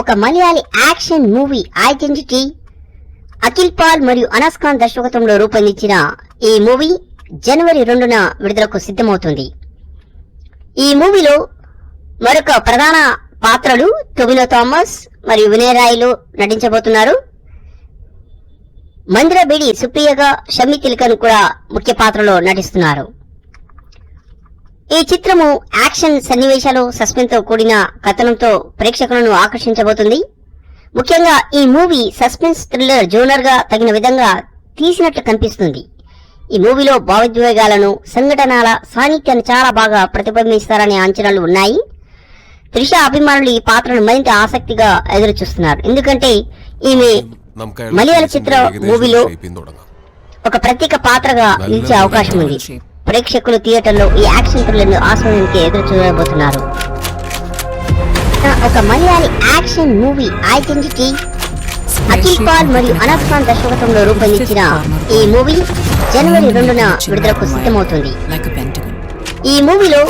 ఒక Malayali action movie Identity Akhil Paul మరియు అనస్ ఖాన్ దర్శకత్వంలో రూపొందించిన ఈ మూవీ జనవరి 2న విడుదలకు సిద్ధమవుతుంది. ఈ మూవీలో మరొక ప్రధాన పాత్రలు టొవినో థామస్ మరియు వినయ్ రాయ్లు నటించబోతున్నారు. మందిర బేడి సుప్రియగా షమ్మి తిలకన్ కూడా ముఖ్య పాత్రలో నటిస్తున్నారు. ఈ చిత్రము యాక్షన్ సన్నివేశాలు సస్పెన్స్ తో కూడిన కథనంతో ప్రేక్షకులను ఆకర్షించబోతుంది. ముఖ్యంగా ఈ మూవీ సస్పెన్స్ థ్రిల్లర్ జోనర్ గా తగిన విధంగా తీసినట్లు కనిపిస్తుంది. ఈ మూవీలో భావోద్వేగాలను సంఘటనల సాన్నిధ్యాన్ని చాలా బాగా ప్రతిబింబిస్తారనే అంచనాలు ఉన్నాయి. త్రిష అభిమానులు ఈ పాత్రను మరింత ఆసక్తిగా ఎదురు చూస్తున్నారు. ఎందుకంటే ఈమె మలయాళ చిత్ర మూవీలో ఒక ప్రత్యేక పాత్రగా నిలిచే అవకాశం ఉంది. ప్రేక్షకులు థియేటర్లో ఈ యాక్షన్ థ్రిల్లర్ ను ఆస్వాదించే ఎదురు చూడబోతున్నారు. ఒక Malayali action movie Identity Akhil Paul మరియు అనస్ ఖాన్ దర్శకత్వంలో రూపొందించిన ఈ మూవీ జనవరి 2న విడుదలకు సిద్ధమవుతుంది. ఈ మూవీలో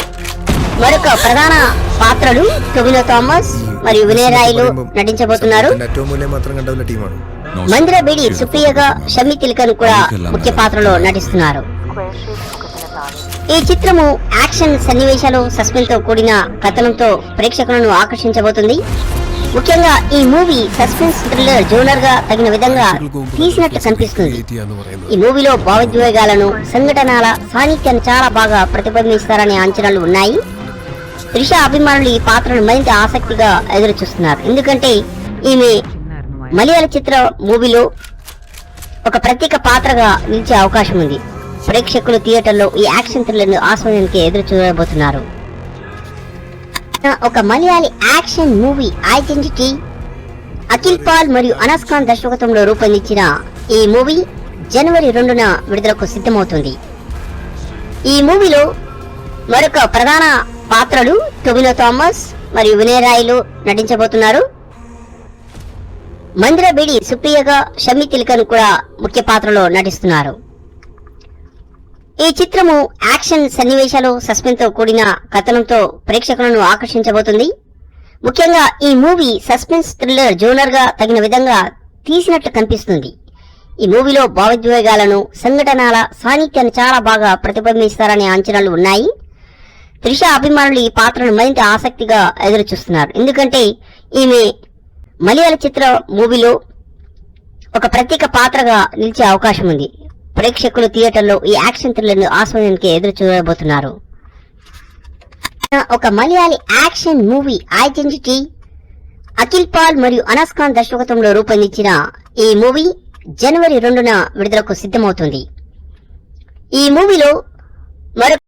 మరొక ప్రధాన పాత్రలు టొవినో థామస్ మరియు వినయ్ రాయ్లు నటించబోతున్నారు. మందిర బేడి సుప్రియగా షమ్మి తిలకన్ కూడా ముఖ్య పాత్రలో నటిస్తున్నారు. ఈ చిత్రము యాక్షన్ సన్నివేశాలు సస్పెన్స్ తో కూడిన కథనంతో ప్రేక్షకులను ఆకర్షించబోతుంది. ముఖ్యంగా ఈ మూవీ సస్పెన్స్ థ్రిల్లర్ జోనర్ గా తగిన విధంగా తీసినట్లు కనిపిస్తుంది. ఈ మూవీలో భావోద్వేగాలను సంఘటనల సాన్నిధ్యాన్ని చాలా బాగా ప్రతిబింబిస్తారనే అంచనాలు ఉన్నాయి. త్రిష అభిమానులు ఈ పాత్రను మరింత ఆసక్తిగా ఎదురు చూస్తున్నారు. ఎందుకంటే ఈమె మలయాళ చిత్ర మూవీలో ఒక ప్రత్యేక పాత్రగా నిలిచే అవకాశం ఉంది. ప్రేక్షకులు థియేటర్లో ఈ యాక్షన్ థ్రిల్లర్ ను ఆస్వాదించే ఎదురు చూడబోతున్నారు. ఒక Malayali action movie Identity Akhil Paul మరియు అనస్ ఖాన్ దర్శకత్వంలో రూపొందించిన ఈ మూవీ జనవరి 2న విడుదలకు సిద్ధమవుతుంది. ఈ మూవీలో మరొక ప్రధాన పాత్రలు టొవినో థామస్ మరియు వినయ్ రాయ్లు నటించబోతున్నారు. మందిర బేడి సుప్రియగా షమ్మి తిలకన్ కూడా ముఖ్య పాత్రలో నటిస్తున్నారు. ఈ చిత్రము యాక్షన్ సన్నివేశాలు సస్పెన్స్ తో కూడిన కథనంతో ప్రేక్షకులను ఆకర్షించబోతుంది. ముఖ్యంగా ఈ మూవీ సస్పెన్స్ థ్రిల్లర్ జోనర్ గా తగిన విధంగా తీసినట్లు కనిపిస్తుంది. ఈ మూవీలో భావోద్వేగాలను సంఘటనల సాన్నిధ్యాన్ని చాలా బాగా ప్రతిబింబిస్తారనే అంచనాలు ఉన్నాయి. త్రిష అభిమానులు ఈ పాత్రను మరింత ఆసక్తిగా ఎదురు చూస్తున్నారు. ఎందుకంటే ఈమె మలయాళ చిత్ర మూవీలో ఒక ప్రత్యేక పాత్రగా నిలిచే అవకాశం ఉంది. ప్రేక్షకులు థియేటర్లో ఈ యాక్షన్ థ్రిల్లర్ ను ఆస్వాదించే ఎదురు చూడబోతున్నారు. ఒక Malayali action movie Identity Akhil Paul మరియు అనస్ ఖాన్ దర్శకత్వంలో రూపొందించిన ఈ మూవీ జనవరి 2న విడుదలకు సిద్ధమవుతుంది. ఈ మూవీలో మరొక